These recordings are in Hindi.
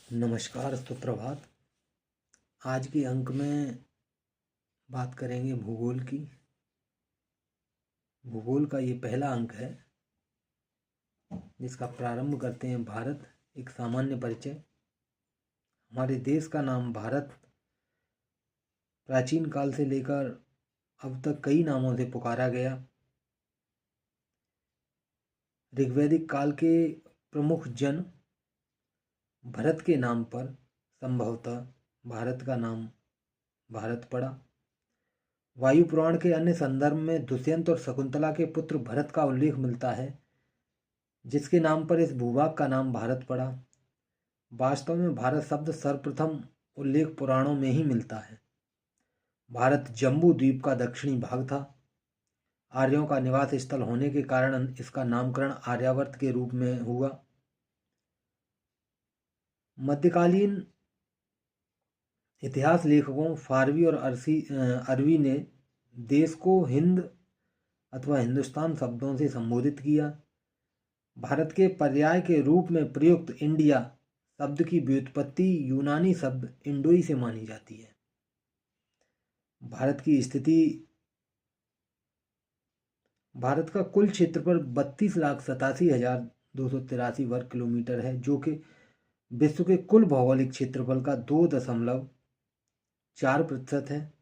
नमस्कार, सुप्रभात। आज के अंक में बात करेंगे भूगोल की। भूगोल का ये पहला अंक है जिसका प्रारंभ करते हैं भारत, एक सामान्य परिचय। हमारे देश का नाम भारत प्राचीन काल से लेकर अब तक कई नामों से पुकारा गया। ऋग्वैदिक काल के प्रमुख जन भरत के नाम पर संभवतः भारत का नाम भारत पड़ा। वायु पुराण के अन्य संदर्भ में दुष्यंत और शकुंतला के पुत्र भरत का उल्लेख मिलता है, जिसके नाम पर इस भूभाग का नाम भारत पड़ा। वास्तव में भारत शब्द सर्वप्रथम उल्लेख पुराणों में ही मिलता है। भारत जम्बू द्वीप का दक्षिणी भाग था। आर्यों का निवास स्थल होने के कारण इसका नामकरण आर्यावर्त के रूप में हुआ। मध्यकालीन इतिहास लेखकों फारवी और अरवी ने देश को हिंद अथवा हिंदुस्तान शब्दों से संबोधित किया। भारत के पर्याय के रूप में प्रयुक्त इंडिया शब्द की व्युत्पत्ति यूनानी शब्द इंडोई से मानी जाती है। भारत का कुल क्षेत्रफल 32,87,283 वर्ग किलोमीटर है, जो कि विश्व के कुल भौगोलिक क्षेत्रफल का 2.4% है।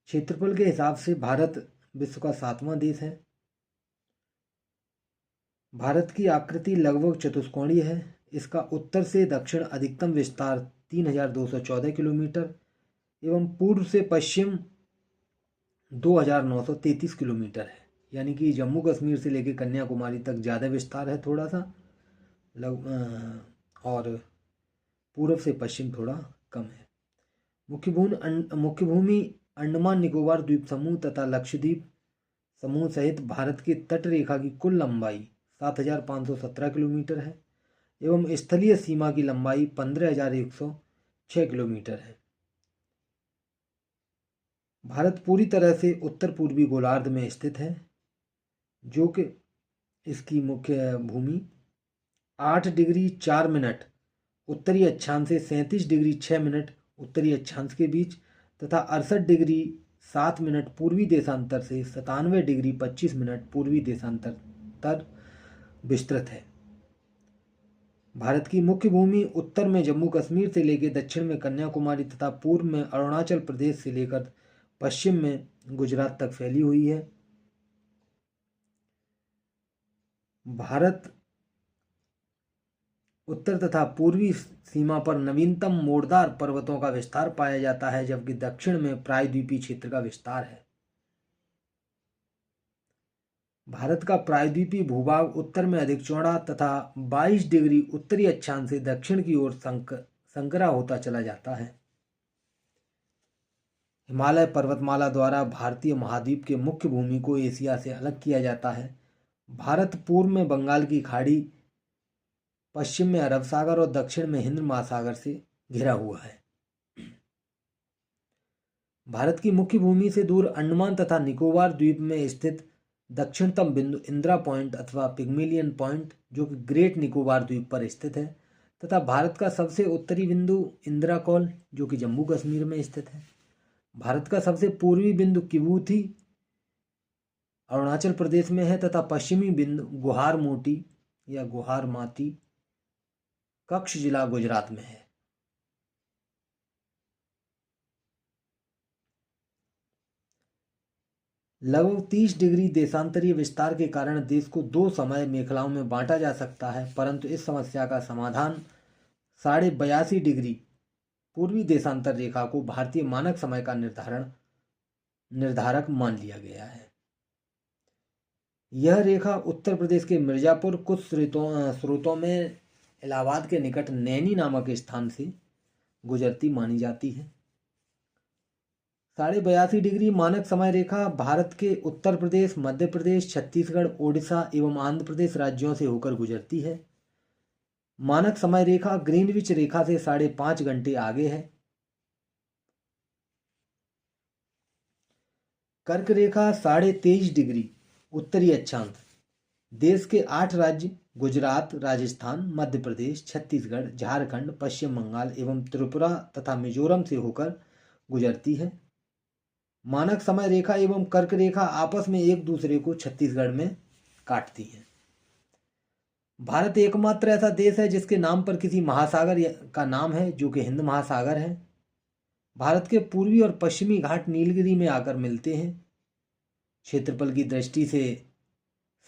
क्षेत्रफल के हिसाब से भारत विश्व का 7वां देश है। भारत की आकृति लगभग चतुष्कोणीय है। इसका उत्तर से दक्षिण अधिकतम विस्तार 3,214 किलोमीटर एवं पूर्व से पश्चिम 2,933 किलोमीटर है। यानी कि जम्मू कश्मीर से लेकर कन्याकुमारी तक ज़्यादा विस्तार है थोड़ा सा, और पूर्व से पश्चिम थोड़ा कम है। मुख्य भूमि अंडमान निकोबार द्वीप समूह तथा लक्षद्वीप समूह सहित भारत की तट रेखा की कुल लंबाई 7,517 किलोमीटर है एवं स्थलीय सीमा की लंबाई 15,106 किलोमीटर है। भारत पूरी तरह से उत्तर पूर्वी गोलार्ध में स्थित है, जो कि इसकी मुख्य भूमि 8 डिग्री 4 मिनट उत्तरी अक्षांश से 37 डिग्री 6 मिनट उत्तरी अक्षांश के बीच तथा 68 डिग्री 7 मिनट पूर्वी देशांतर से 97 डिग्री 25 मिनट पूर्वी देशांतर तक विस्तृत है। भारत की मुख्य भूमि उत्तर में जम्मू कश्मीर से लेकर दक्षिण में कन्याकुमारी तथा पूर्व में अरुणाचल प्रदेश से लेकर पश्चिम में गुजरात तक फैली हुई है। भारत उत्तर तथा पूर्वी सीमा पर नवीनतम मोड़दार पर्वतों का विस्तार पाया जाता है, जबकि दक्षिण में प्रायद्वीपीय क्षेत्र का विस्तार है। भारत का प्रायद्वीपीय भूभाग उत्तर में अधिक चौड़ा तथा 22 डिग्री उत्तरी अक्षांश से दक्षिण की ओर संकरा होता चला जाता है। हिमालय पर्वतमाला द्वारा भारतीय महाद्वीप के मुख्य भूमि को एशिया से अलग किया जाता है। भारत पूर्व में बंगाल की खाड़ी, पश्चिम में अरब सागर और दक्षिण में हिंद महासागर से घिरा हुआ है। भारत की मुख्य भूमि से दूर अंडमान तथा निकोबार द्वीप में स्थित दक्षिणतम बिंदु इंदिरा पॉइंट अथवा पिग्मेलियन पॉइंट, जो कि ग्रेट निकोबार द्वीप पर स्थित है, तथा भारत का सबसे उत्तरी बिंदु इंदिरा कॉल, जो कि जम्मू कश्मीर में स्थित है। भारत का सबसे पूर्वी बिंदु किबूथी अरुणाचल प्रदेश में है तथा पश्चिमी बिंदु गुहार मोटी या गुहार माती कच्छ जिला गुजरात में है। लगभग 30 डिग्री देशांतरीय विस्तार के कारण देश को 2 समय मेखलाओं में बांटा जा सकता है, परंतु इस समस्या का समाधान 82.5 डिग्री पूर्वी देशांतर रेखा को भारतीय मानक समय का निर्धारक मान लिया गया है। यह रेखा उत्तर प्रदेश के मिर्जापुर, कुछ स्रोतों में इलाहाबाद के निकट नैनी नामक स्थान से गुजरती मानी जाती है। 82.5 डिग्री मानक समय रेखा भारत के उत्तर प्रदेश, मध्य प्रदेश, छत्तीसगढ़, ओडिशा एवं आंध्र प्रदेश राज्यों से होकर गुजरती है। मानक समय रेखा ग्रीनविच रेखा से 5.5 घंटे आगे है। कर्क रेखा 23.5 डिग्री उत्तरी अक्षांश देश के 8 राज्य गुजरात, राजस्थान, मध्य प्रदेश, छत्तीसगढ़, झारखंड, पश्चिम बंगाल एवं त्रिपुरा तथा मिजोरम से होकर गुजरती है। मानक समय रेखा एवं कर्क रेखा आपस में एक दूसरे को छत्तीसगढ़ में काटती हैं। भारत एकमात्र ऐसा देश है जिसके नाम पर किसी महासागर का नाम है, जो कि हिंद महासागर है। भारत के पूर्वी और पश्चिमी घाट नीलगिरी में आकर मिलते हैं। क्षेत्रफल की दृष्टि से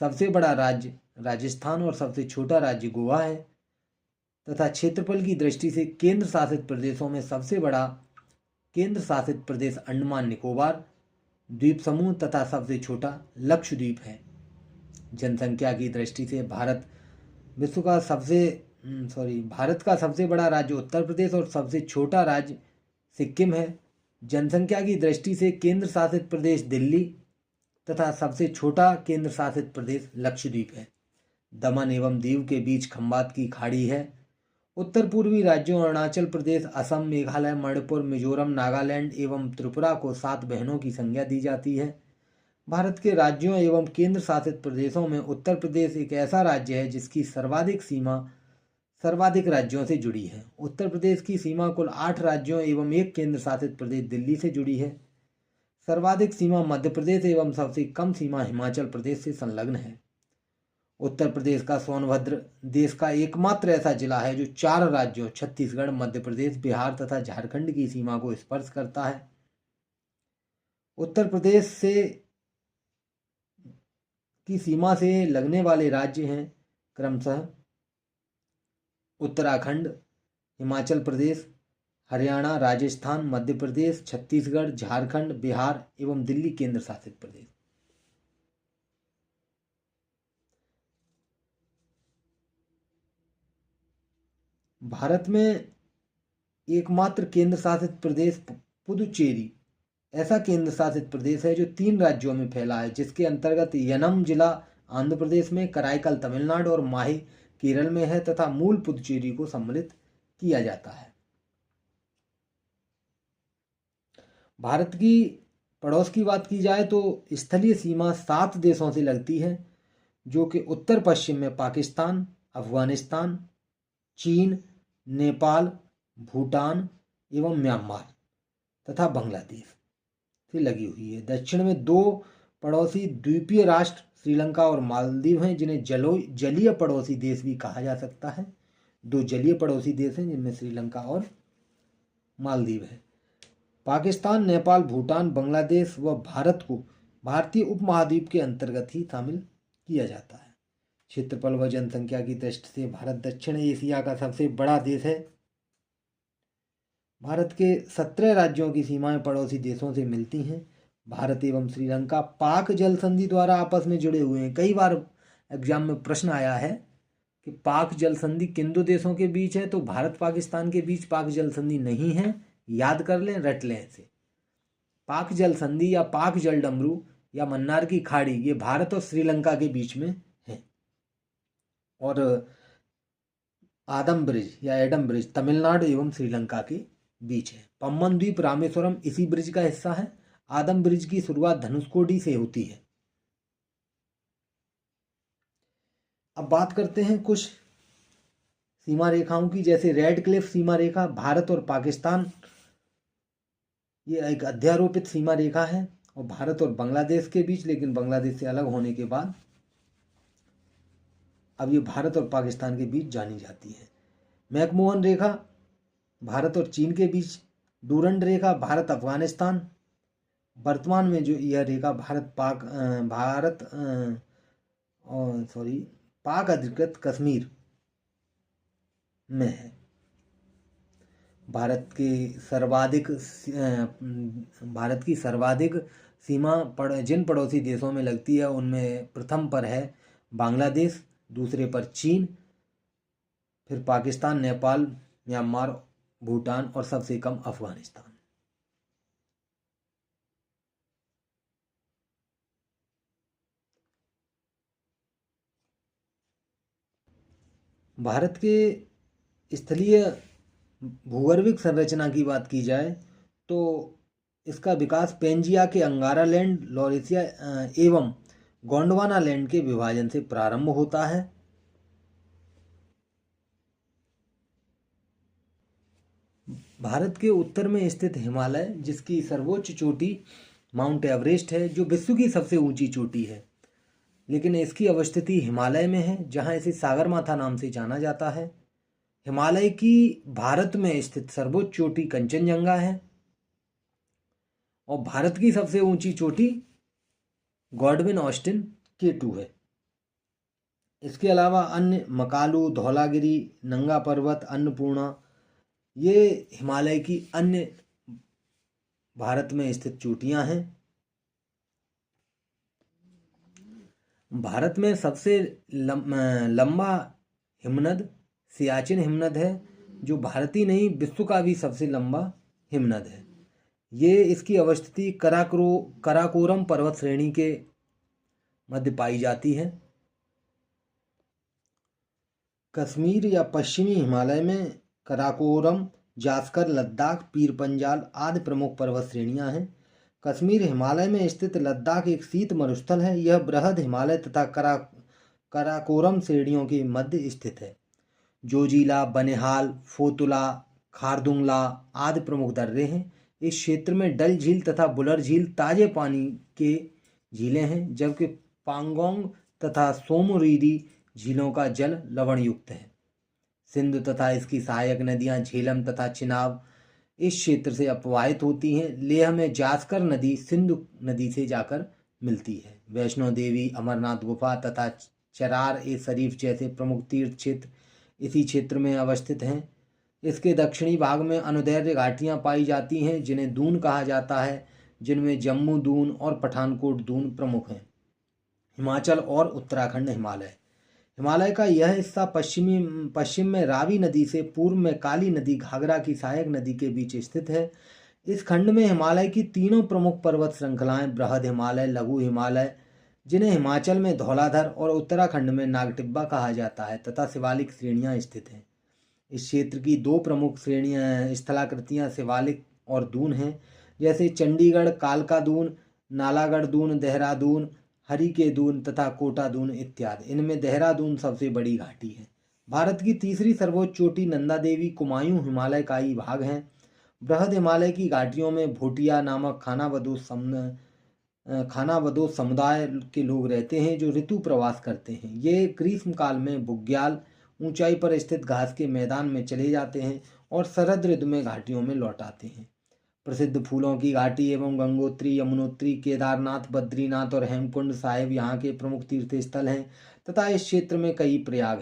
सबसे बड़ा राज्य राजस्थान और सबसे छोटा राज्य गोवा है, तथा क्षेत्रफल की दृष्टि से केंद्र शासित प्रदेशों में सबसे बड़ा केंद्र शासित प्रदेश अंडमान निकोबार द्वीप समूह तथा सबसे छोटा लक्षद्वीप है। जनसंख्या की दृष्टि से भारत का सबसे बड़ा राज्य उत्तर प्रदेश और सबसे छोटा राज्य सिक्किम है। जनसंख्या की दृष्टि से केंद्र शासित प्रदेश दिल्ली तथा सबसे छोटा केंद्र शासित प्रदेश लक्षद्वीप है। दमन एवं दीव के बीच खंबात की खाड़ी है। उत्तर पूर्वी राज्यों अरुणाचल प्रदेश, असम, मेघालय, मणिपुर, मिजोरम, नागालैंड एवं त्रिपुरा को 7 बहनों की संज्ञा दी जाती है। भारत के राज्यों एवं केंद्र शासित प्रदेशों में उत्तर प्रदेश एक ऐसा राज्य है जिसकी सर्वाधिक सीमा सर्वाधिक राज्यों से जुड़ी है। उत्तर प्रदेश की सीमा कुल 8 राज्यों एवं एक केंद्र शासित प्रदेश दिल्ली से जुड़ी है। सर्वाधिक सीमा मध्य प्रदेश एवं सबसे कम सीमा हिमाचल प्रदेश से संलग्न है। उत्तर प्रदेश का सोनभद्र देश का एकमात्र ऐसा जिला है जो 4 राज्यों छत्तीसगढ़, मध्य प्रदेश, बिहार तथा झारखंड की सीमा को स्पर्श करता है। उत्तर प्रदेश से की सीमा से लगने वाले राज्य हैं क्रमशः उत्तराखंड, हिमाचल प्रदेश, हरियाणा, राजस्थान, मध्य प्रदेश, छत्तीसगढ़, झारखंड, बिहार एवं दिल्ली केंद्र शासित प्रदेश। भारत में एकमात्र केंद्र शासित प्रदेश पुदुचेरी ऐसा केंद्र शासित प्रदेश है जो 3 राज्यों में फैला है, जिसके अंतर्गत यनम जिला आंध्र प्रदेश में, कराईकल तमिलनाडु और माही केरल में है तथा मूल पुदुचेरी को सम्मिलित किया जाता है। भारत की पड़ोस की बात की जाए तो स्थलीय सीमा 7 देशों से लगती है, जो कि उत्तर पश्चिम में पाकिस्तान, अफगानिस्तान, चीन, नेपाल, भूटान एवं म्यांमार तथा बांग्लादेश से लगी हुई है। दक्षिण में 2 पड़ोसी द्वीपीय राष्ट्र श्रीलंका और मालदीव हैं, जिन्हें जलीय पड़ोसी देश भी कहा जा सकता है। 2 जलीय पड़ोसी देश हैं जिनमें श्रीलंका और मालदीव है। पाकिस्तान, नेपाल, भूटान, बांग्लादेश व भारत को भारतीय उपमहाद्वीप के अंतर्गत ही शामिल किया जाता है। क्षेत्रफल व जनसंख्या की दृष्टि से भारत दक्षिण एशिया का सबसे बड़ा देश है। भारत के 17 राज्यों की सीमाएं पड़ोसी देशों से मिलती हैं। भारत एवं श्रीलंका पाक जल संधि द्वारा आपस में जुड़े हुए हैं। कई बार एग्जाम में प्रश्न आया है कि पाक जल संधि किन 2 देशों के बीच है, तो भारत पाकिस्तान के बीच पाक जल संधि नहीं है। याद कर लें, रट लें इसे। पाक जल संधि या पाक जल डमरू या मन्नार की खाड़ी ये भारत और श्रीलंका के बीच में है। और आदम ब्रिज या एडम ब्रिज तमिलनाडु एवं श्रीलंका के बीच है। पम्बन द्वीप रामेश्वरम इसी ब्रिज का हिस्सा है। आदम ब्रिज की शुरुआत धनुषकोडी से होती है। अब बात करते हैं कुछ सीमा रेखाओं की, जैसे रेड क्लिफ सीमा रेखा भारत और पाकिस्तान, ये एक अध्यारोपित सीमा रेखा है और भारत और बांग्लादेश के बीच, लेकिन बांग्लादेश से अलग होने के बाद अब ये भारत और पाकिस्तान के बीच जानी जाती है। मैकमोहन रेखा भारत और चीन के बीच, डूरंड रेखा भारत अफगानिस्तान, वर्तमान में जो यह रेखा पाक अधिकृत कश्मीर में है। भारत की सर्वाधिक सीमा जिन पड़ोसी देशों में लगती है उनमें प्रथम पर है बांग्लादेश, दूसरे पर चीन, फिर पाकिस्तान, नेपाल, म्यांमार, भूटान और सबसे कम अफगानिस्तान। भारत के स्थलीय भूगर्भिक संरचना की बात की जाए तो इसका विकास पेंजिया के अंगारा लैंड, लॉरेशिया एवं गोंडवाना लैंड के विभाजन से प्रारंभ होता है। भारत के उत्तर में स्थित हिमालय, जिसकी सर्वोच्च चोटी माउंट एवरेस्ट है, जो विश्व की सबसे ऊंची चोटी है, लेकिन इसकी अवस्थिति हिमालय में है, जहां इसे सागरमाथा नाम से जाना जाता है। हिमालय की भारत में स्थित सर्वोच्च चोटी कंचनजंगा है और भारत की सबसे ऊंची चोटी गॉडविन ऑस्टिन K2 है। इसके अलावा अन्य मकालू, धौलागिरी, नंगा पर्वत, अन्नपूर्णा, ये हिमालय की अन्य भारत में स्थित चोटियां हैं। भारत में सबसे लंबा हिमनद सियाचिन हिमनद है, जो भारतीय नहीं विश्व का भी सबसे लंबा हिमनद है। ये इसकी अवस्थिति कराकोरम पर्वत श्रेणी के मध्य पाई जाती है। कश्मीर या पश्चिमी हिमालय में कराकोरम, जास्कर, लद्दाख, पीर पंजाल आदि प्रमुख पर्वत श्रेणियां हैं। कश्मीर हिमालय में स्थित लद्दाख एक शीत मरुस्थल है। यह बृहद हिमालय तथा कराकोरम श्रेणियों के मध्य स्थित है। जोजिला, बनिहाल, फोतुला, खारदुंगला आदि प्रमुख दर्रे हैं। इस क्षेत्र में डल झील तथा बुलर झील ताजे पानी के झीलें हैं, जबकि पांगोंग तथा सोमोरीरी झीलों का जल लवण युक्त है। सिंधु तथा इसकी सहायक नदियां झेलम तथा चिनाब इस क्षेत्र से अपवाहित होती हैं। लेह में जास्कर नदी सिंधु नदी से जाकर मिलती है। वैष्णो देवी, अमरनाथ गुफा तथा चरार ए शरीफ जैसे प्रमुख तीर्थ क्षेत्र इसी क्षेत्र में अवस्थित हैं। इसके दक्षिणी भाग में अनुदैर्ध्य घाटियां पाई जाती हैं, जिन्हें दून कहा जाता है, जिनमें जम्मू दून और पठानकोट दून प्रमुख हैं। हिमाचल और उत्तराखंड हिमालय हिमालय का यह हिस्सा पश्चिम में रावी नदी से पूर्व में काली नदी घाघरा की सहायक नदी के बीच स्थित है। इस खंड में हिमालय की तीनों प्रमुख पर्वत श्रृंखलाएं बृहद हिमालय, लघु हिमालय, जिन्हें हिमाचल में धौलाधर और उत्तराखंड में नागटिब्बा कहा जाता है, तथा शिवालिक श्रेणियां स्थित हैं। इस क्षेत्र की दो प्रमुख श्रेणियां स्थलाकृतियां शिवालिक और दून हैं, जैसे चंडीगढ़ कालका दून, नालागढ़ दून, देहरादून हरिके दून तथा कोटा दून इत्यादि। इनमें देहरादून सबसे बड़ी घाटी है। भारत की तीसरी सर्वोच्च चोटी नंदा देवी कुमायूं हिमालय का ही भाग है। बृहद हिमालय की घाटियों में भोटिया नामक खानाबदोश समुदाय के लोग रहते हैं, जो ऋतु प्रवास करते हैं। ये ग्रीष्म काल में बुग्याल ऊंचाई पर स्थित घास के मैदान में चले जाते हैं और शरद ऋतु में घाटियों में लौट आते हैं। प्रसिद्ध फूलों की घाटी एवं गंगोत्री, यमुनोत्री, केदारनाथ, बद्रीनाथ और हेमकुंड साहिब यहाँ के प्रमुख तीर्थ स्थल हैं, तथा इस क्षेत्र में कई प्रयाग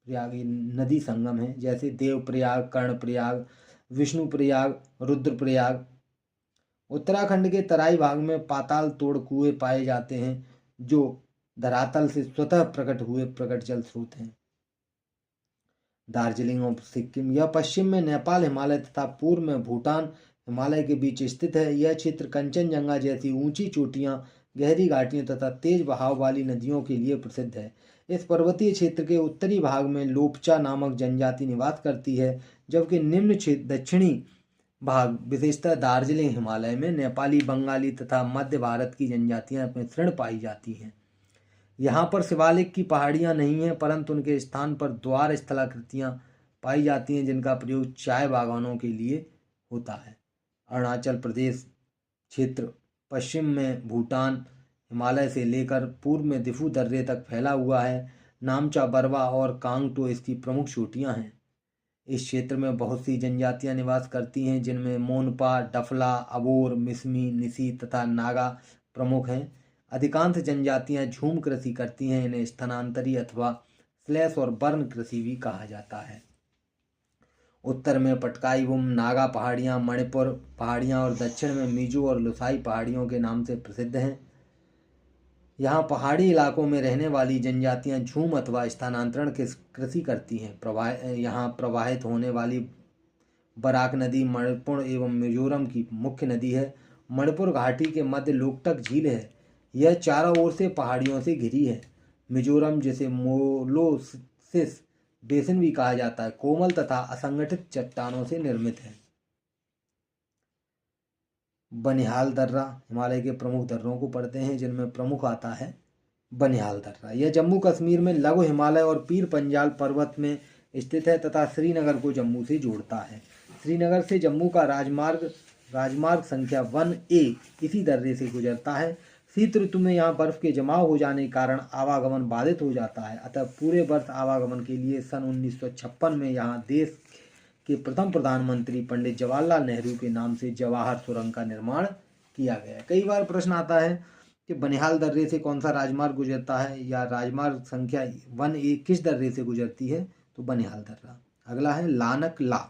नदी संगम हैं, जैसे देवप्रयाग, कर्णप्रयाग, विष्णुप्रयाग, रुद्रप्रयाग। उत्तराखंड के तराई भाग में पाताल तोड़ कुएं पाए जाते हैं, जो धरातल से स्वतः प्रकट हुए प्रकट जल स्रोत हैं। दार्जिलिंग और सिक्किम यह पश्चिम में नेपाल हिमालय तथा पूर्व में भूटान हिमालय के बीच स्थित है। यह क्षेत्र कंचनजंगा जैसी ऊंची चोटियां, गहरी घाटियों तथा तेज बहाव वाली नदियों के लिए प्रसिद्ध है। इस पर्वतीय क्षेत्र के उत्तरी भाग में लोपचा नामक जनजाति निवास करती है, जबकि निम्न दक्षिणी भाग विशेषतः दार्जिलिंग हिमालय में नेपाली, बंगाली तथा मध्य भारत की जनजातियां मिश्रण पाई जाती हैं। यहाँ पर शिवालिक की पहाड़ियाँ नहीं हैं, परंतु उनके स्थान पर द्वार स्थलाकृतियाँ पाई जाती हैं, जिनका प्रयोग चाय बागानों के लिए होता है। अरुणाचल प्रदेश क्षेत्र पश्चिम में भूटान हिमालय से लेकर पूर्व में दिफू दर्रे तक फैला हुआ है। नामचा, बरवा और कांगटो इसकी प्रमुख चोटियाँ हैं। इस क्षेत्र में बहुत सी जनजातियाँ निवास करती हैं, जिनमें मोनपा, डफला, अबोर, मिसमी, निसी तथा नागा प्रमुख हैं। अधिकांश जनजातियां झूम कृषि करती हैं। इन्हें स्थानांतरी अथवा स्लैश और बर्न कृषि भी कहा जाता है। उत्तर में पटकाईबुम, नागा पहाड़ियाँ, मणिपुर पहाड़ियाँ और दक्षिण में मिजो और लुसाई पहाड़ियों के नाम से प्रसिद्ध हैं। यहाँ पहाड़ी इलाकों में रहने वाली जनजातियाँ झूम अथवा स्थानांतरण कृषि करती हैं। यहाँ प्रवाहित होने वाली बराक नदी मणिपुर एवं मिजोरम की मुख्य नदी है। मणिपुर घाटी के मध्य लोकटक झील है। यह चारों ओर से पहाड़ियों से घिरी है। मिजोरम, जिसे मोलोसिस बेसिन भी कहा जाता है, कोमल तथा असंगठित चट्टानों से निर्मित है। बनिहाल दर्रा हिमालय के प्रमुख दर्रों को पढ़ते हैं, जिनमें प्रमुख आता है बनिहाल दर्रा। यह जम्मू कश्मीर में लघु हिमालय और पीर पंजाल पर्वत में स्थित है तथा श्रीनगर को जम्मू से जोड़ता है। श्रीनगर से जम्मू का राजमार्ग संख्या 1A इसी दर्रे से गुजरता है। शीत ऋतु में यहाँ बर्फ के जमाव हो जाने के कारण आवागमन बाधित हो जाता है, अतः पूरे वर्ष आवागमन के लिए सन 1956 में यहाँ देश के प्रथम प्रधानमंत्री पंडित जवाहरलाल नेहरू के नाम से जवाहर सुरंग का निर्माण किया गया। कई बार प्रश्न आता है कि बनिहाल दर्रे से कौन सा राजमार्ग गुजरता है या राजमार्ग संख्या 1A किस दर्रे से गुजरती है, तो बनिहाल दर्रा। अगला है लानक ला।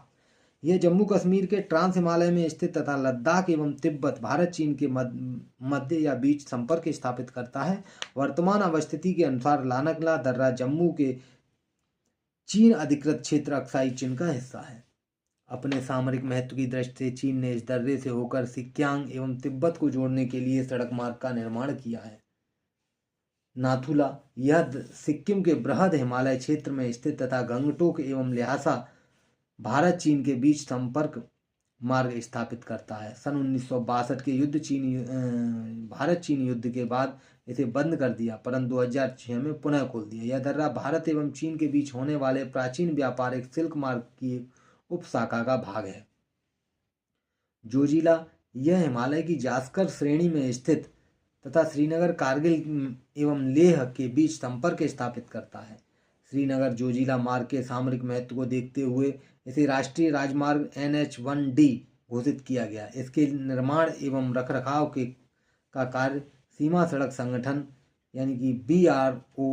यह जम्मू कश्मीर के ट्रांस हिमालय में स्थित तथा लद्दाख एवं तिब्बत भारत चीन के मध्य या बीच संपर्क स्थापित करता है। वर्तमान अवस्थिति के अनुसार लानकला दर्रा जम्मू के चीन अधिकृत क्षेत्र अक्साई चीन का हिस्सा है। अपने सामरिक महत्व की दृष्टि से चीन ने इस दर्रे से होकर सिक्यांग एवं तिब्बत को जोड़ने के लिए सड़क मार्ग का निर्माण किया है। नाथुला, यह सिक्किम के बृहद हिमालय क्षेत्र में स्थित तथा गंगटोक एवं ल्हासा भारत चीन के बीच संपर्क मार्ग स्थापित करता है। सन 1962 के भारत चीन युद्ध के बाद इसे बंद कर दिया, परंतु 2006 में पुनः खोल दिया। यह दर्रा भारत एवं चीन के बीच होने वाले प्राचीन व्यापारिक सिल्क मार्ग की उपशाखा का भाग है। जोजिला, यह हिमालय की जास्कर श्रेणी में स्थित तथा श्रीनगर, कारगिल एवं लेह के बीच संपर्क स्थापित करता है। श्रीनगर जोजिला मार्ग के सामरिक महत्व को देखते हुए इसे राष्ट्रीय राजमार्ग NH1D घोषित किया गया। इसके निर्माण एवं रखरखाव का कार्य सीमा सड़क संगठन यानी कि BRO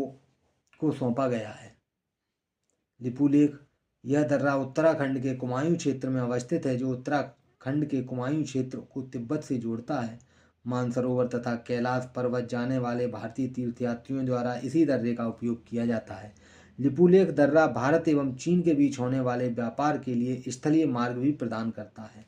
को सौंपा गया है। लिपुलेख, यह दर्रा उत्तराखंड के कुमायूं क्षेत्र में अवस्थित है, जो उत्तराखंड के कुमायूं क्षेत्र को तिब्बत से जोड़ता है। मानसरोवर तथा कैलाश पर्वत जाने वाले भारतीय तीर्थयात्रियों द्वारा इसी दर्रे का उपयोग किया जाता है। लिपुलेख दर्रा भारत एवं चीन के बीच होने वाले व्यापार के लिए स्थलीय मार्ग भी प्रदान करता है।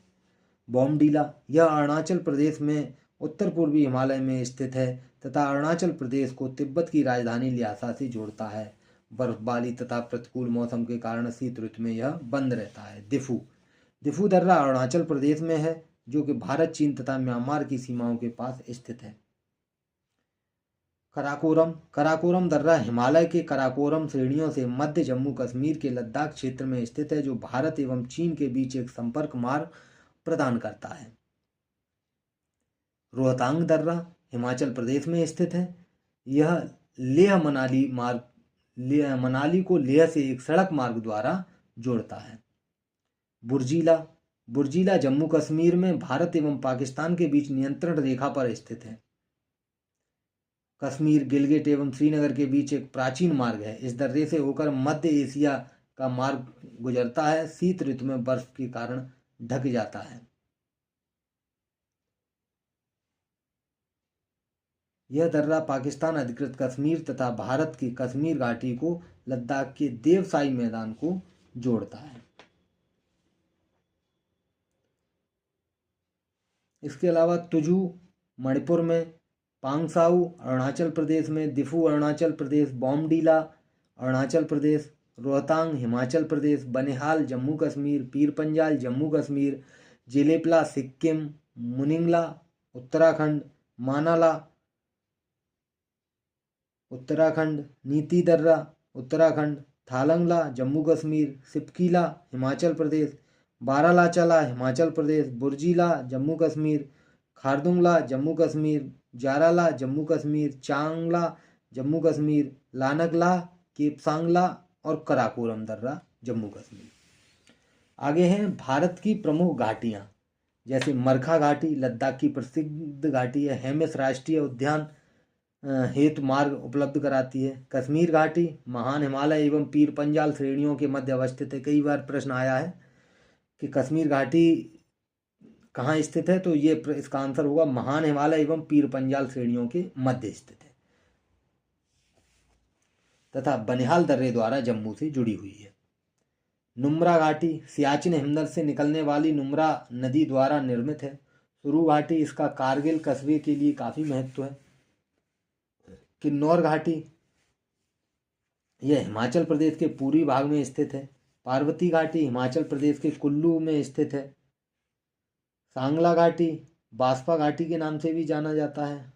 बॉमडीला, यह अरुणाचल प्रदेश में उत्तर पूर्वी हिमालय में स्थित है तथा अरुणाचल प्रदेश को तिब्बत की राजधानी ल्हासा से जोड़ता है। बर्फबारी तथा प्रतिकूल मौसम के कारण शीत ऋतु में यह बंद रहता है। दिफू दर्रा अरुणाचल प्रदेश में है, जो कि भारत, चीन तथा म्यांमार की सीमाओं के पास स्थित है। कराकोरम दर्रा हिमालय के कराकोरम श्रेणियों से मध्य जम्मू कश्मीर के लद्दाख क्षेत्र में स्थित है, जो भारत एवं चीन के बीच एक संपर्क मार्ग प्रदान करता है। रोहतांग दर्रा हिमाचल प्रदेश में स्थित है। यह मनाली को लेह से एक सड़क मार्ग द्वारा जोड़ता है। बुर्जीला जम्मू कश्मीर में भारत एवं पाकिस्तान के बीच नियंत्रण रेखा पर स्थित है। कश्मीर, गिलगिट एवं श्रीनगर के बीच एक प्राचीन मार्ग है। इस दर्रे से होकर मध्य एशिया का मार्ग गुजरता है। शीत ऋतु में बर्फ के कारण ढक जाता है। यह दर्रा पाकिस्तान अधिकृत कश्मीर तथा भारत की कश्मीर घाटी को लद्दाख के देवसाई मैदान को जोड़ता है। इसके अलावा तुजू मणिपुर में, पांगसाऊ अरुणाचल प्रदेश में, दिफू अरुणाचल प्रदेश, बॉमडीला अरुणाचल प्रदेश, रोहतांग हिमाचल प्रदेश, बनिहाल जम्मू कश्मीर, पीरपंजाल जम्मू कश्मीर, जेलेपला सिक्किम, मुनिंगला उत्तराखंड, मानाला उत्तराखंड, नीति दर्रा उत्तराखंड, थालंगला जम्मू कश्मीर, सिपकीला हिमाचल प्रदेश, बारालाचाला हिमाचल प्रदेश, बुर्जीला जम्मू कश्मीर, खारदुंगला जम्मू कश्मीर, जाराला जम्मू कश्मीर, चांगला जम्मू कश्मीर, लानगला, केपसांगला और कराकोरम दर्रा जम्मू कश्मीर। आगे हैं भारत की प्रमुख घाटियाँ, जैसे मरखा घाटी लद्दाख की प्रसिद्ध घाटी है। हेमिस राष्ट्रीय उद्यान हेतु मार्ग उपलब्ध कराती है। कश्मीर घाटी महान हिमालय एवं पीर पंजाल श्रेणियों के मध्य अवस्थित है। कई बार प्रश्न आया है कि कश्मीर घाटी कहाँ स्थित है, तो ये इसका आंसर होगा महान हिमालय एवं पीर पंजाल श्रेणियों के मध्य स्थित है तथा बनिहाल दर्रे द्वारा जम्मू से जुड़ी हुई है। नुम्रा घाटी सियाचिन हिमनद से निकलने वाली नुम्रा नदी द्वारा निर्मित है। सुरू घाटी, इसका कारगिल कस्बे के लिए काफ़ी महत्व है। किन्नौर घाटी यह हिमाचल प्रदेश के पूर्वी भाग में स्थित है। पार्वती घाटी हिमाचल प्रदेश के कुल्लू में स्थित है। सांगला घाटी बास्पा घाटी के नाम से भी जाना जाता है।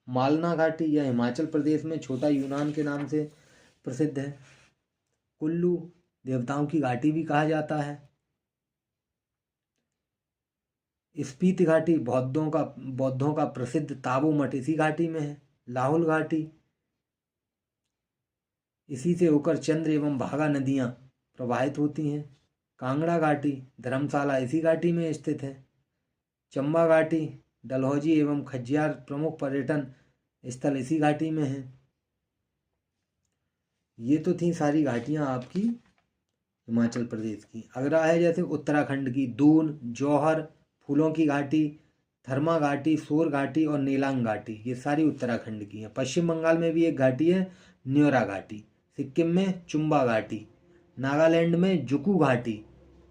मालना घाटी यह हिमाचल प्रदेश में छोटा यूनान के नाम से प्रसिद्ध है। कुल्लू देवताओं की घाटी भी कहा जाता है। स्पीति घाटी बौद्धों का प्रसिद्ध ताबू मठ इसी घाटी में है। लाहुल घाटी, इसी से होकर चंद्र एवं भागा नदियाँ प्रवाहित होती हैं। कांगड़ा घाटी, धर्मशाला इसी घाटी में स्थित है। चंबा घाटी, डलहौजी एवं खज्जियार प्रमुख पर्यटन स्थल इसी घाटी में हैं। ये तो थी सारी घाटियाँ आपकी हिमाचल प्रदेश की। अगला है जैसे उत्तराखंड की दून, जौहर, फूलों की घाटी, थर्मा घाटी, सोर घाटी और नीलांग घाटी, ये सारी उत्तराखंड की हैं। पश्चिम बंगाल में भी एक घाटी है, न्योरा घाटी। सिक्किम में चुम्बा घाटी, नागालैंड में जुकू घाटी,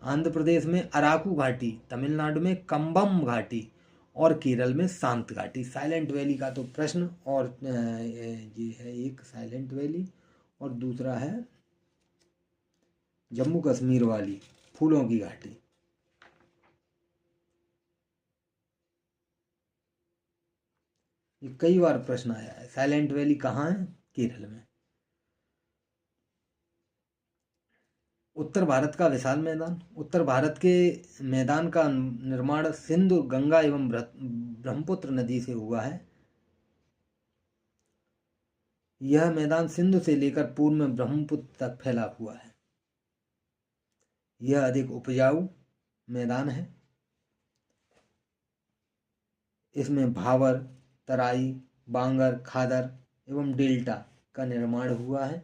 आंध्र प्रदेश में अराकू घाटी, तमिलनाडु में कंबम घाटी और केरल में शांत घाटी। साइलेंट वैली का तो प्रश्न, और ये है एक साइलेंट वैली और दूसरा है जम्मू कश्मीर वाली फूलों की घाटी। ये कई बार प्रश्न आया है। साइलेंट वैली कहाँ है? केरल में। उत्तर भारत का विशाल मैदान। उत्तर भारत के मैदान का निर्माण सिंधु, गंगा एवं ब्रह्मपुत्र नदी से हुआ है। यह मैदान सिंधु से लेकर पूर्व में ब्रह्मपुत्र तक फैला हुआ है। यह अधिक उपजाऊ मैदान है। इसमें भावर, तराई, बांगर, खादर एवं डेल्टा का निर्माण हुआ है।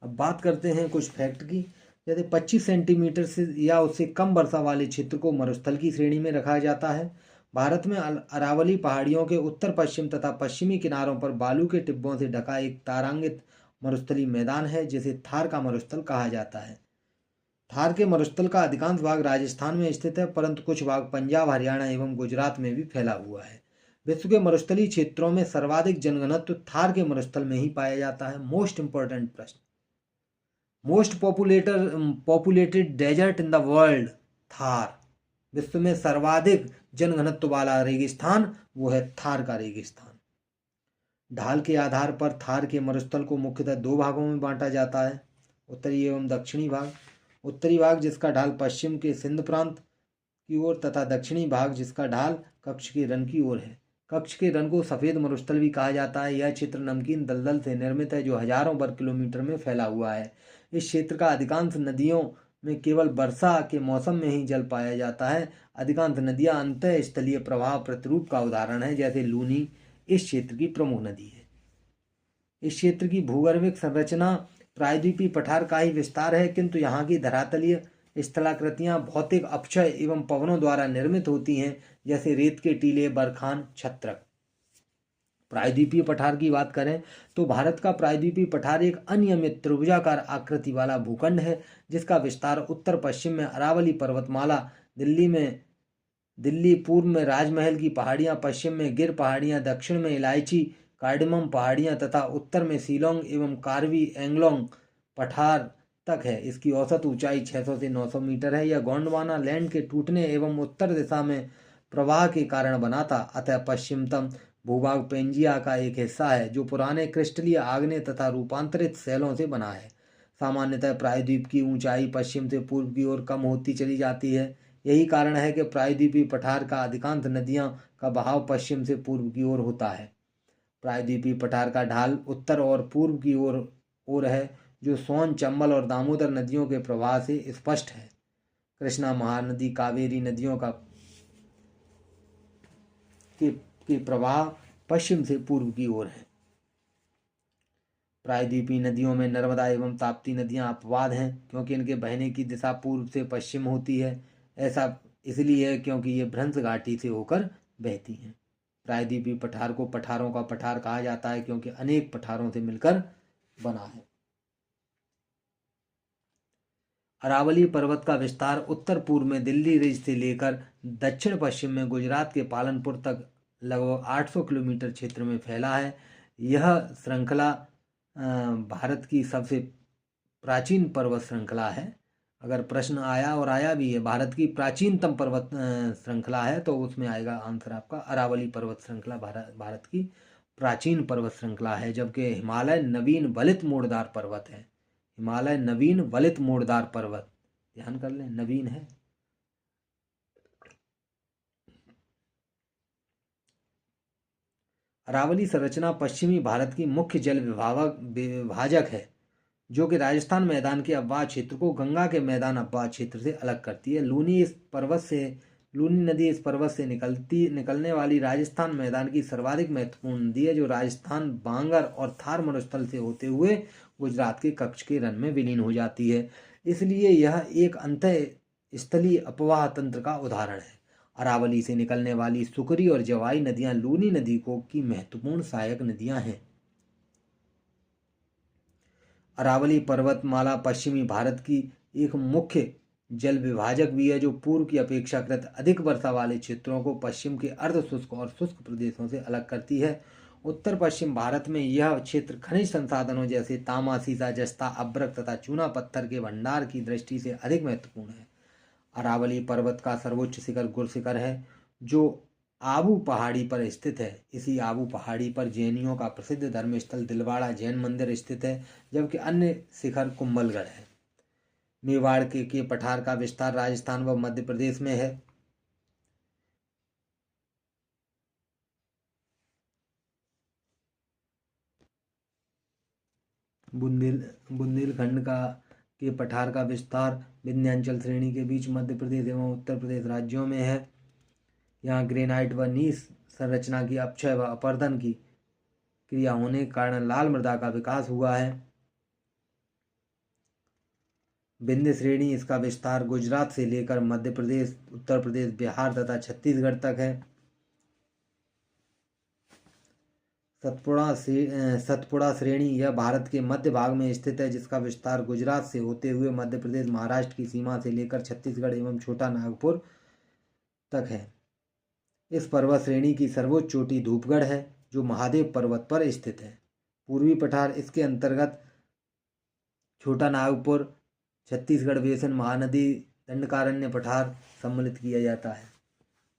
अब बात करते हैं कुछ फैक्ट की। जैसे 25 सेंटीमीटर से या उससे कम वर्षा वाले क्षेत्र को मरुस्थल की श्रेणी में रखा जाता है। भारत में अरावली पहाड़ियों के उत्तर पश्चिम तथा पश्चिमी किनारों पर बालू के टिब्बों से ढका एक तारांकित मरुस्थलीय मैदान है, जिसे थार का मरुस्थल कहा जाता है। थार के मरुस्थल का अधिकांश भाग राजस्थान में स्थित है, परंतु कुछ भाग पंजाब, हरियाणा एवं गुजरात में भी फैला हुआ है। विश्व के मरुस्थलीय क्षेत्रों में सर्वाधिक जनघनत्व थार के मरुस्थल में ही पाया जाता है। मोस्ट इंपॉर्टेंट प्रश्न, most populated desert in the world, Thar. विश्व में सर्वाधिक जनघनत्व वाला रेगिस्तान वो है थार का रेगिस्तान। ढाल के आधार पर थार के मरुस्थल को मुख्यतः दो भागों में बांटा जाता है, उत्तरी एवं दक्षिणी भाग। उत्तरी भाग जिसका ढाल पश्चिम के सिंध प्रांत की ओर तथा दक्षिणी भाग जिसका ढाल कच्छ के रण की ओर है। कच्छ के रण को सफ़ेद मरुस्थल भी कहा जाता है। यह क्षेत्र नमकीन दलदल से निर्मित है, जो हजारों वर्ग किलोमीटर में फैला हुआ है। इस क्षेत्र का अधिकांश नदियों में केवल वर्षा के मौसम में ही जल पाया जाता है। अधिकांश नदियां अंतः स्थलीय प्रवाह प्रतिरूप का उदाहरण है, जैसे लूनी इस क्षेत्र की प्रमुख नदी है। इस क्षेत्र की भूगर्भिक संरचना प्रायद्वीपीय पठार का ही विस्तार है, किंतु यहाँ की धरातलीय स्थलाकृतियाँ भौतिक अपक्षय एवं पवनों द्वारा निर्मित होती हैं, जैसे रेत के टीले, बरखान, छत्रक। प्रायद्वीपीय पठार की बात करें तो भारत का प्रायद्वीपीय पठार एक अनियमित त्रिभुजाकार आकृति वाला भूखंड है, जिसका विस्तार उत्तर पश्चिम में अरावली पर्वतमाला, दिल्ली पूर्व में राजमहल की पहाड़ियाँ, पश्चिम में गिर पहाड़ियाँ, दक्षिण में इलायची कार्डमम पहाड़ियाँ तथा उत्तर में शिलोंग एवं कार्बी एंगलोंग पठार तक है। इसकी औसत ऊंचाई 600 से 900 मीटर है। यह गोंडवाना लैंड के टूटने एवं उत्तर दिशा में प्रवाह के कारण बना था, अतः पश्चिमतम भूभाग पेंजिया का एक हिस्सा है, जो पुराने क्रिस्टलीय आग्नेय तथा रूपांतरित शैलों से बना है। सामान्यतः प्रायद्वीप की ऊंचाई पश्चिम से पूर्व की ओर कम होती चली जाती है। यही कारण है कि प्रायद्वीपीय पठार का अधिकांश नदियों का बहाव पश्चिम से पूर्व की ओर होता है। प्रायद्वीपीय पठार का ढाल उत्तर और पूर्व की ओर है, जो सोन, चंबल और दामोदर नदियों के प्रवाह से स्पष्ट है। कृष्णा, महानदी, कावेरी नदियों का के प्रवाह पश्चिम से पूर्व की ओर है। प्रायद्वीपीय नदियों में नर्मदा एवं ताप्ती नदियां अपवाद हैं, क्योंकि इनके बहने की दिशा पूर्व से पश्चिम होती है। ऐसा इसलिए है क्योंकि ये भ्रंश घाटी से होकर बहती हैं। प्रायद्वीपीय पठार को पठारों का पठार कहा जाता है, क्योंकि अनेक पठारों से मिलकर बना है। अरावली पर्वत का विस्तार उत्तर पूर्व में दिल्ली रिज से लेकर दक्षिण पश्चिम में गुजरात के पालनपुर तक लगभग 800 किलोमीटर क्षेत्र में फैला है। यह श्रृंखला भारत की सबसे प्राचीन पर्वत श्रृंखला है। अगर प्रश्न आया, और आया भी है, भारत की प्राचीनतम पर्वत श्रृंखला है, तो उसमें आएगा आंसर आपका अरावली पर्वत श्रृंखला भारत की प्राचीन पर्वत श्रृंखला है। जबकि हिमालय नवीन वलित मोड़दार पर्वत है। हिमालय नवीन वलित मोड़दार पर्वत ध्यान कर लें, नवीन है। अरावली संरचना पश्चिमी भारत की मुख्य जल विभाजक है, जो कि राजस्थान मैदान के अववाह क्षेत्र को गंगा के मैदान अववाह क्षेत्र से अलग करती है। लूनी नदी इस पर्वत से निकलने वाली राजस्थान मैदान की सर्वाधिक महत्वपूर्ण नदी है, जो राजस्थान, बांगर और थार मरुस्थल से होते हुए गुजरात के कच्छ के रण में विलीन हो जाती है। इसलिए यह एक अंतः स्थलीय अपवाह तंत्र का उदाहरण है। अरावली से निकलने वाली सुकरी और जवाई नदियां लूनी नदी को की महत्वपूर्ण सहायक नदियां हैं। अरावली पर्वतमाला पश्चिमी भारत की एक मुख्य जल विभाजक भी है, जो पूर्व की अपेक्षाकृत अधिक वर्षा वाले क्षेत्रों को पश्चिम के अर्ध शुष्क और शुष्क प्रदेशों से अलग करती है। उत्तर पश्चिम भारत में यह क्षेत्र खनिज संसाधनों जैसे तांबा, सीसा, जस्ता, अभ्रक तथा चूना पत्थर के भंडार की दृष्टि से अधिक महत्वपूर्ण है। अरावली पर्वत का सर्वोच्च शिखर गुरशिखर है, जो आबू पहाड़ी पर स्थित है। इसी आबू पहाड़ी पर जैनियों का प्रसिद्ध धर्मस्थल दिलवाड़ा जैन मंदिर स्थित है, जबकि अन्य शिखर कुंभलगढ़ है। मेवाड़ के पठार का विस्तार राजस्थान व मध्य प्रदेश में है। बुंदेलखंड के पठार का विस्तार विंध्याचल श्रेणी के बीच मध्य प्रदेश एवं उत्तर प्रदेश राज्यों में है। यहाँ ग्रेनाइट व नीस संरचना की अपक्षय व अपर्दन की क्रिया होने के कारण लाल मृदा का विकास हुआ है। विंध्य श्रेणी, इसका विस्तार गुजरात से लेकर मध्य प्रदेश, उत्तर प्रदेश, बिहार तथा छत्तीसगढ़ तक है। सतपुड़ा श्रेणी यह भारत के मध्य भाग में स्थित है, जिसका विस्तार गुजरात से होते हुए मध्य प्रदेश, महाराष्ट्र की सीमा से लेकर छत्तीसगढ़ एवं छोटा नागपुर तक है। इस पर्वत श्रेणी की सर्वोच्च चोटी धूपगढ़ है, जो महादेव पर्वत पर स्थित है। पूर्वी पठार, इसके अंतर्गत छोटा नागपुर, छत्तीसगढ़ बेसिन, महानदी, दंडकारण्य पठार सम्मिलित किया जाता है।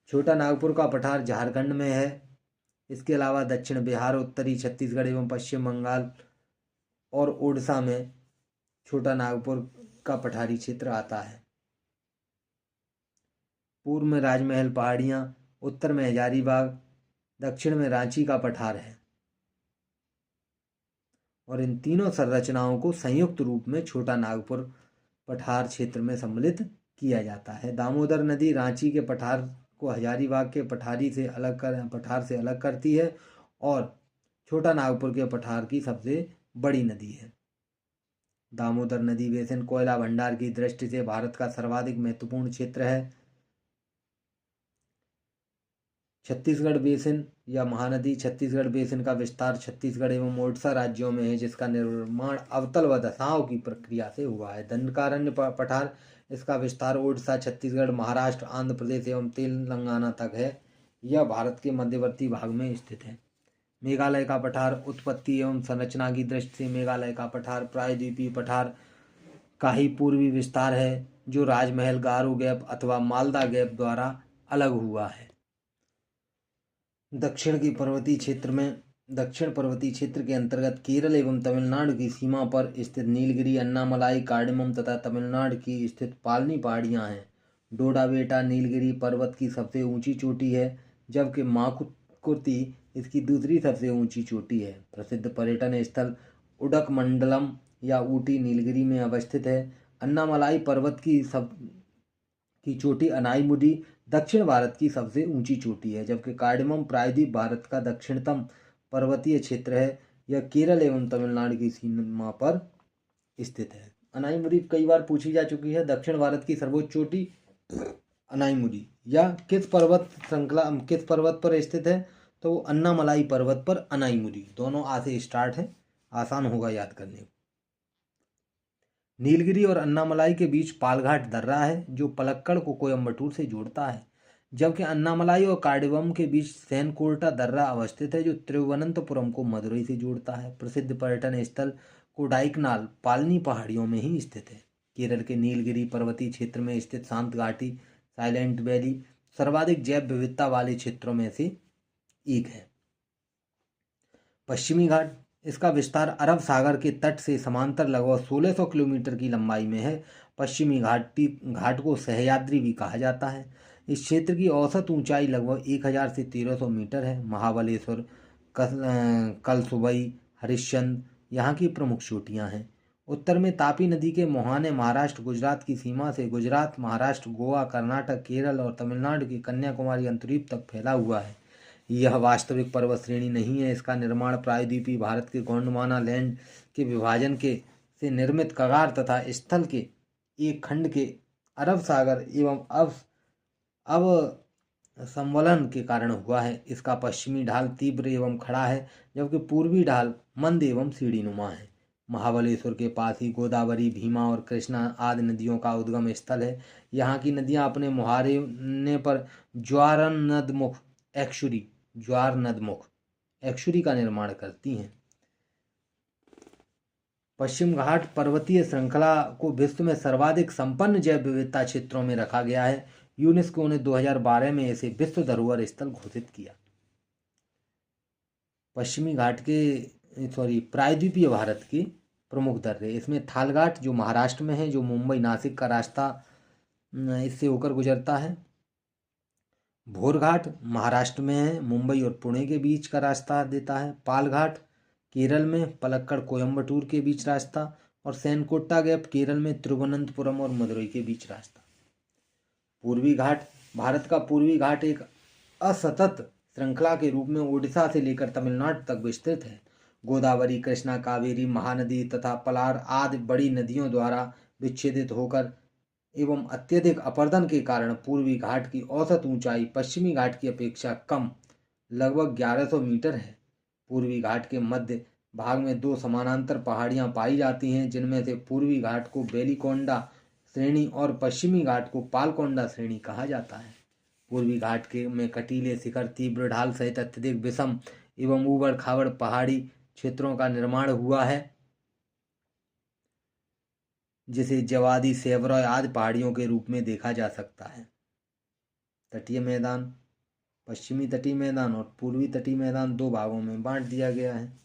छोटा नागपुर का पठार झारखंड में है। इसके अलावा दक्षिण बिहार, उत्तरी छत्तीसगढ़ एवं पश्चिम बंगाल और ओडिशा में छोटा नागपुर का पठारी क्षेत्र आता है। पूर्व में राजमहल पहाड़ियाँ, उत्तर में हजारीबाग, दक्षिण में रांची का पठार है, और इन तीनों संरचनाओं को संयुक्त रूप में छोटा नागपुर पठार क्षेत्र में सम्मिलित किया जाता है। दामोदर नदी रांची के पठार को हजारीबाग के पठार से अलग करती है और छोटा नागपुर के पठार की सबसे बड़ी नदी है। दामोदर नदी बेसिन कोयला भंडार की दृष्टि से भारत का सर्वाधिक महत्वपूर्ण क्षेत्र है। छत्तीसगढ़ बेसिन या महानदी छत्तीसगढ़ बेसिन का विस्तार छत्तीसगढ़ एवं ओडिशा राज्यों में है, जिसका निर्माण अवतल व दशाओं की प्रक्रिया से हुआ है। दंडकारण्य पठार, इसका विस्तार ओडिशा, छत्तीसगढ़, महाराष्ट्र, आंध्र प्रदेश एवं तेलंगाना तक है। यह भारत के मध्यवर्ती भाग में स्थित है। मेघालय का पठार, उत्पत्ति एवं संरचना की दृष्टि से मेघालय का पठार प्रायद्वीपीय पठार का ही पूर्वी विस्तार है, जो राजमहल, गारो गैप अथवा मालदा गैप द्वारा अलग हुआ है। दक्षिण पर्वतीय क्षेत्र के अंतर्गत केरल एवं तमिलनाडु की सीमा पर स्थित नीलगिरी, अन्नामलाई, कार्डमम तथा तमिलनाडु की स्थित पालनी पहाड़ियाँ हैं। डोडाबेटा नीलगिरी पर्वत की सबसे ऊंची चोटी है, जबकि माकुर्ती इसकी दूसरी सबसे ऊंची चोटी है। प्रसिद्ध पर्यटन स्थल उडकमंडलम या ऊटी नीलगिरी में अवस्थित है। अन्नामलाई पर्वत की चोटी अनाईमुडी दक्षिण भारत की सबसे ऊंची चोटी है, जबकि कार्डमम प्रायद्वीप भारत का दक्षिणतम पर्वतीय क्षेत्र है। यह केरल एवं तमिलनाडु की सीमा पर स्थित है। अनाईमुडी कई बार पूछी जा चुकी है। दक्षिण भारत की सर्वोच्च चोटी अनाईमुडी या किस पर्वत पर स्थित है, तो अन्नामलाई पर्वत पर अनाईमुडी, दोनों आ से स्टार्ट है, आसान होगा याद करने। नीलगिरी और अन्नामलाई के बीच पालघाट दर्रा है, जो पलक्कड़ को कोयम्बटूर से जोड़ता है, जबकि अन्नामलाई और कार्डमम के बीच सैनकोरटा दर्रा अवस्थित है, जो तिरुवनंतपुरम को मदुरई से जोड़ता है। प्रसिद्ध पर्यटन स्थल कोडाइकनाल पालनी पहाड़ियों में ही स्थित है। केरल के नीलगिरी पर्वतीय क्षेत्र में स्थित शांत घाटी साइलेंट वैली सर्वाधिक जैव विविधता वाले क्षेत्रों में से एक है। पश्चिमी घाट, इसका विस्तार अरब सागर के तट से समांतर लगभग 1600 किलोमीटर की लंबाई में है। पश्चिमी घाट को सह्याद्री भी कहा जाता है। इस क्षेत्र की औसत ऊंचाई लगभग 1000 से 1300 मीटर है। महाबलेश्वर, कलसुबई, हरिश्चंद्र यहाँ की प्रमुख चोटियाँ हैं। उत्तर में तापी नदी के मुहाने महाराष्ट्र गुजरात की सीमा से गुजरात, महाराष्ट्र, गोवा, कर्नाटक, केरल और तमिलनाडु की कन्याकुमारी अंतरीप तक फैला हुआ है। यह वास्तविक पर्वत श्रेणी नहीं है। इसका निर्माण प्रायद्वीपीय भारत के गोंडवाना लैंड के विभाजन के से निर्मित कगार तथा स्थल के एक खंड के अरब सागर एवं अब संवलन के कारण हुआ है। इसका पश्चिमी ढाल तीव्र एवं खड़ा है, जबकि पूर्वी ढाल मंद एवं सीढ़ीनुमा है। महाबलेश्वर के पास ही गोदावरी, भीमा और कृष्णा आदि नदियों का उद्गम स्थल है। यहाँ की नदियाँ अपने मुहाने पर ज्वार नदमुख एक्शुरी का निर्माण करती हैं। पश्चिम घाट पर्वतीय श्रृंखला को विश्व में सर्वाधिक संपन्न जैव विविधता क्षेत्रों में रखा गया है। यूनेस्को ने 2012 में इसे विश्व धरोहर स्थल घोषित किया। पश्चिमी घाट के प्रायद्वीपीय भारत की प्रमुख दर्रे, इसमें थालघाट जो महाराष्ट्र में है, जो मुंबई नासिक का रास्ता इससे होकर गुजरता है। भोरघाट महाराष्ट्र में है, मुंबई और पुणे के बीच का रास्ता देता है। पालघाट केरल में, पलक्कड़ कोयम्बटूर के बीच रास्ता। और सेनकोट्टा गैप केरल में, तिरुवनंतपुरम और मदुरई के बीच रास्ता। पूर्वी घाट, भारत का पूर्वी घाट एक असतत श्रृंखला के रूप में ओडिशा से लेकर तमिलनाडु तक विस्तृत है। गोदावरी, कृष्णा, कावेरी, महानदी तथा पलार आदि बड़ी नदियों द्वारा विच्छेदित होकर एवं अत्यधिक अपरदन के कारण पूर्वी घाट की औसत ऊंचाई पश्चिमी घाट की अपेक्षा कम लगभग 1100 मीटर है। पूर्वी घाट के मध्य भाग में दो समानांतर पहाड़ियां पाई जाती हैं, जिनमें से पूर्वी घाट को बेलीकोंडा श्रेणी और पश्चिमी घाट को पालकोंडा श्रेणी कहा जाता है। पूर्वी घाट के में कटीले शिखर, तीव्र ढाल सहित अत्यधिक विषम एवं ऊबड़ खाबड़ पहाड़ी क्षेत्रों का निर्माण हुआ है, जिसे जवादी, सेवरॉय आदि पहाड़ियों के रूप में देखा जा सकता है। तटीय मैदान, पश्चिमी तटीय मैदान और पूर्वी तटीय मैदान दो भागों में बांट दिया गया है।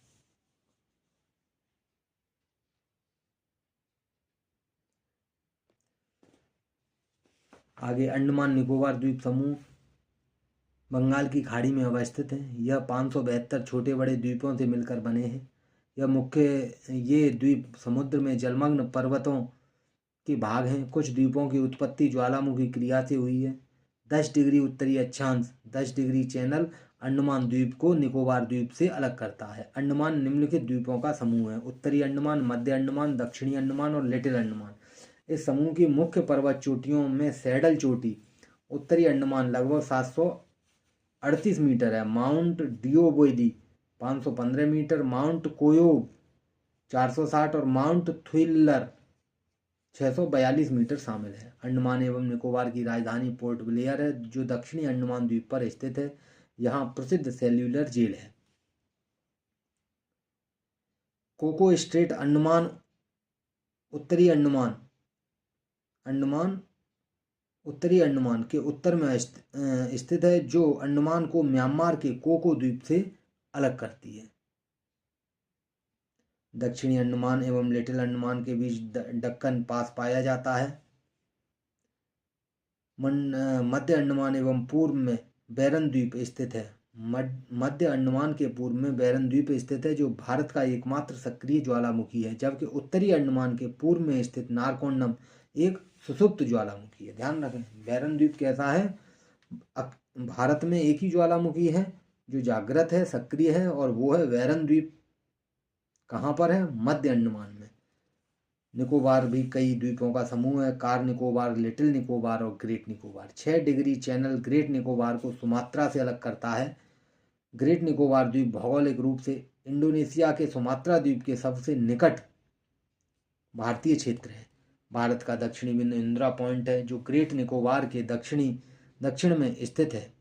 आगे अंडमान निकोबार द्वीप समूह बंगाल की खाड़ी में अवस्थित है। यह 572 छोटे बड़े द्वीपों से मिलकर बने हैं। ये द्वीप समुद्र में जलमग्न पर्वतों के भाग हैं। कुछ द्वीपों की उत्पत्ति ज्वालामुखी क्रिया से हुई है। 10 डिग्री उत्तरी अक्षांश 10 डिग्री चैनल अंडमान द्वीप को निकोबार द्वीप से अलग करता है। अंडमान निम्नलिखित द्वीपों का समूह है: उत्तरी अंडमान, मध्य अंडमान, दक्षिणी अंडमान और लिटिल अंडमान। इस समूह की मुख्य पर्वत चोटियों में सैडल चोटी उत्तरी अंडमान लगभग 738 मीटर है, माउंट डिओबोइडी 515 मीटर, माउंट कोयोब 460 और माउंट थ्विल्लर 642 मीटर शामिल है। अंडमान एवं निकोबार की राजधानी पोर्ट ब्लेयर है, जो दक्षिणी अंडमान द्वीप पर स्थित है। यहाँ प्रसिद्ध सेल्यूलर जेल है। कोको स्ट्रेट अंडमान उत्तरी अंडमान के उत्तर में स्थित है, जो अंडमान को म्यांमार के कोको द्वीप से अलग करती है। दक्षिणी अंडमान एवं लिटिल अंडमान के बीच दक्कन पास पाया जाता है। मध्य अंडमान एवं पूर्व में बैरन द्वीप स्थित है। मध्य अंडमान के पूर्व में बैरन द्वीप स्थित है, जो भारत का एकमात्र सक्रिय ज्वालामुखी है, जबकि उत्तरी अंडमान के पूर्व में स्थित नारकोंडम एक सुषुप्त ज्वालामुखी है। ध्यान रखें, बैरन द्वीप कैसा है? भारत में एक ही ज्वालामुखी है जो जागृत है, सक्रिय है, और वो है बैरन द्वीप। कहाँ पर है? मध्य अंडमान में। निकोबार भी कई द्वीपों का समूह है: कार निकोबार, लिटिल निकोबार और great Nicobar. 6 degree channel great Nicobar को सुमात्रा से अलग करता है। ग्रेट निकोबार द्वीप भौगोलिक रूप से इंडोनेशिया के सुमात्रा द्वीप के सबसे निकट भारतीय क्षेत्र है। भारत का दक्षिणी बिंदु इंदिरा पॉइंट है, जो ग्रेट निकोबार के दक्षिण में स्थित है।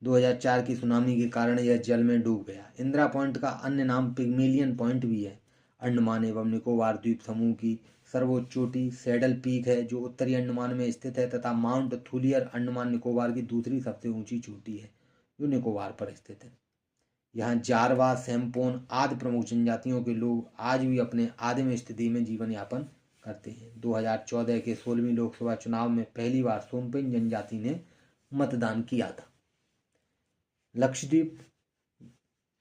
2004 की सुनामी के कारण यह जल में डूब गया। इंदिरा पॉइंट का अन्य नाम पिग्मेलियन पॉइंट भी है। अंडमान एवं निकोबार द्वीप समूह की सर्वोच्च चोटी सैडल पीक है, जो उत्तरी अंडमान में स्थित है, तथा माउंट थुलियर अंडमान निकोबार की दूसरी सबसे ऊंची चोटी है, जो निकोबार पर स्थित है। यहाँ जारवा, सैम्पोन आदि प्रमुख जनजातियों के लोग आज भी अपने आदिम स्थिति में जीवन यापन करते हैं। 2014 के 16वीं लोकसभा चुनाव में पहली बार सोनपेन जनजाति ने मतदान किया था। लक्षद्वीप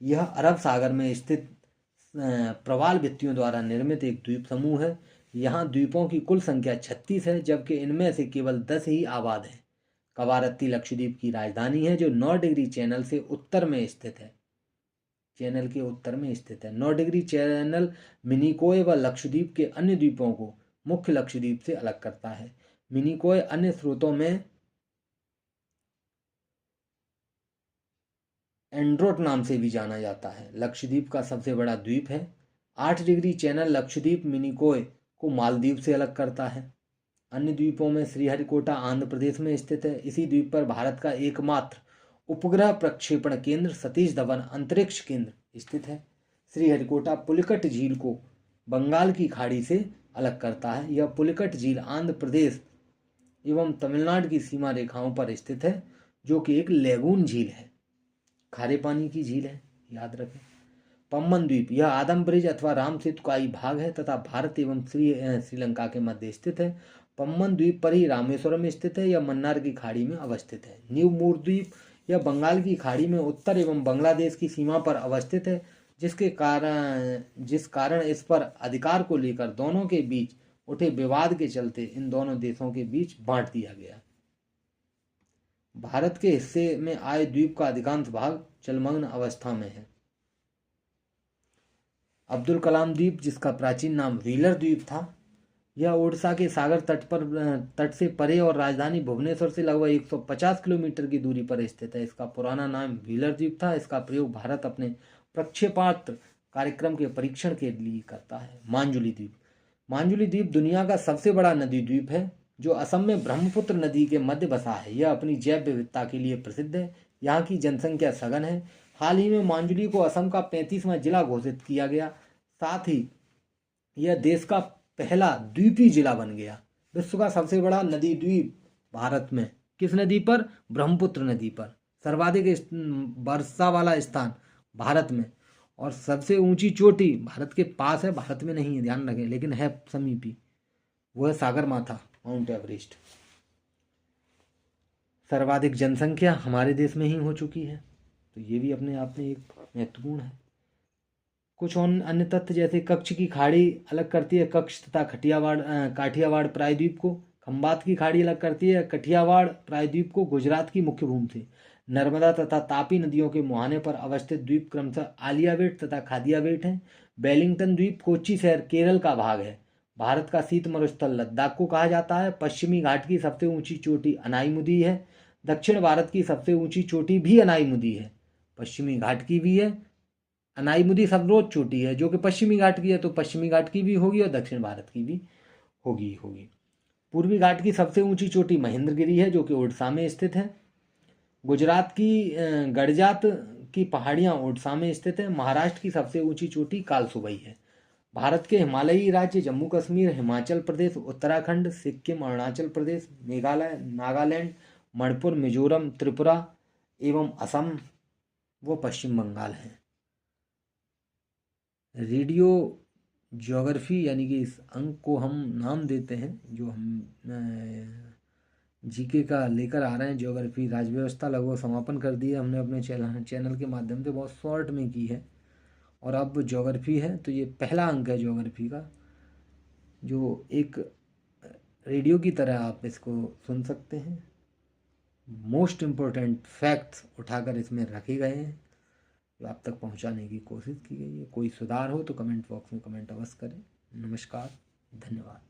यह अरब सागर में स्थित प्रवाल भित्तियों द्वारा निर्मित एक द्वीप समूह है। यहाँ द्वीपों की कुल संख्या 36 है, जबकि इनमें से केवल 10 ही आबाद हैं। कवारत्ती लक्षद्वीप की राजधानी है, जो 9 डिग्री चैनल से उत्तर में स्थित है। चैनल के उत्तर में स्थित है। 9 डिग्री चैनल मिनिकोय व लक्षद्वीप के अन्य द्वीपों को मुख्य लक्षद्वीप से अलग करता है। मिनिकोय अन्य स्रोतों में एंड्रोट नाम से भी जाना जाता है। लक्षद्वीप का सबसे बड़ा द्वीप है। 8 डिग्री चैनल लक्षद्वीप मिनिकोय को मालदीव से अलग करता है। अन्य द्वीपों में श्रीहरिकोटा आंध्र प्रदेश में स्थित है। इसी द्वीप पर भारत का एकमात्र उपग्रह प्रक्षेपण केंद्र सतीश धवन अंतरिक्ष केंद्र स्थित है। श्रीहरिकोटा पुलिकट झील को बंगाल की खाड़ी से अलग करता है। यह पुलिकट झील आंध्र प्रदेश एवं तमिलनाडु की सीमा रेखाओं पर स्थित है, जो कि एक लेगून झील है, खारे पानी की झील है, याद रखें। पम्बन द्वीप यह आदम ब्रिज अथवा राम सेतु का ही भाग है तथा भारत एवं श्रीलंका के मध्य स्थित है। पम्बन द्वीप पर ही रामेश्वरम स्थित है। यह मन्नार की खाड़ी में अवस्थित है। न्यू मूर द्वीप यह बंगाल की खाड़ी में उत्तर एवं बांग्लादेश की सीमा पर अवस्थित है, जिस कारण इस पर अधिकार को लेकर दोनों के बीच उठे विवाद के चलते इन दोनों देशों के बीच बांट दिया गया। भारत के हिस्से में आए द्वीप का अधिकांश भाग जलमग्न अवस्था में है। अब्दुल कलाम द्वीप, जिसका प्राचीन नाम व्हीलर द्वीप था, यह ओडिशा के सागर तट से परे और राजधानी भुवनेश्वर से लगभग 150 किलोमीटर की दूरी पर स्थित है। इसका पुराना नाम व्हीलर द्वीप था। इसका प्रयोग भारत अपने प्रक्षेपास्त्र कार्यक्रम के परीक्षण के लिए करता है। मांजुली द्वीप मांजुली द्वीप दुनिया का सबसे बड़ा नदी द्वीप है, जो असम में ब्रह्मपुत्र नदी के मध्य बसा है। यह अपनी जैव विविधता के लिए प्रसिद्ध है। यहाँ की जनसंख्या सघन है। हाल ही में मांजुली को असम का 35वां जिला घोषित किया गया। साथ ही यह देश का पहला द्वीपीय जिला बन गया। विश्व का सबसे बड़ा नदी द्वीप भारत में किस नदी पर? ब्रह्मपुत्र नदी पर। सर्वाधिक वर्षा वाला स्थान भारत में, और सबसे ऊंची चोटी भारत के पास है, भारत में नहीं है, ध्यान रखें, लेकिन है समीपी, वो है सागरमाथा, माउंट एवरेस्ट। सर्वाधिक जनसंख्या हमारे देश में ही हो चुकी है, तो ये भी अपने आप में एक महत्वपूर्ण है। कुछ अन्य तथ्य जैसे कच्छ की खाड़ी अलग करती है कच्छ तथा काठियावाड़ प्रायद्वीप को। खंबात की खाड़ी अलग करती है कठियावाड़ प्रायद्वीप को गुजरात की मुख्य भूमि से। नर्मदा तथा तापी नदियों के मुहाने पर अवस्थित द्वीप क्रमशः आलियाबेट तथा खादियाबेट हैं। वेलिंगटन द्वीप कोच्चि शहर केरल का भाग है। भारत का शीत मरुस्थल लद्दाख को कहा जाता है। पश्चिमी घाट की सबसे ऊंची चोटी अनाईमुदी है। दक्षिण भारत की सबसे ऊंची चोटी भी अनाईमुदी है, पश्चिमी घाट की भी है। अनाईमुदी सर्वोच्च चोटी है जो कि पश्चिमी घाट की है, तो पश्चिमी घाट की भी होगी और दक्षिण भारत की भी होगी। पूर्वी घाट की सबसे ऊंची चोटी महेंद्रगिरी है, जो कि ओडिशा में स्थित है। गुजरात की गड़जात की पहाड़ियां ओडिशा में स्थित है। महाराष्ट्र की सबसे ऊंची चोटी कालसुबई है। भारत के हिमालयी राज्य जम्मू कश्मीर, हिमाचल प्रदेश, उत्तराखंड, सिक्किम, अरुणाचल प्रदेश, मेघालय, नागालैंड, मणिपुर, मिजोरम, त्रिपुरा एवं असम व पश्चिम बंगाल है। रेडियो ज्योग्राफी यानी कि इस अंक को हम नाम देते हैं, जो हम जीके का लेकर आ रहे हैं। ज्योग्राफी राज्य व्यवस्था लगभग समापन कर दी है हमने अपने चैनल के माध्यम से, बहुत शॉर्ट में की है। और अब ज्योग्राफी है, तो ये पहला अंक है ज्योग्राफी का, जो एक रेडियो की तरह आप इसको सुन सकते हैं। मोस्ट इम्पोर्टेंट फैक्ट्स उठाकर इसमें रखे गए हैं, जो आप तक पहुंचाने की कोशिश की गई है। कोई सुधार हो तो कमेंट बॉक्स में कमेंट अवश्य करें। नमस्कार, धन्यवाद।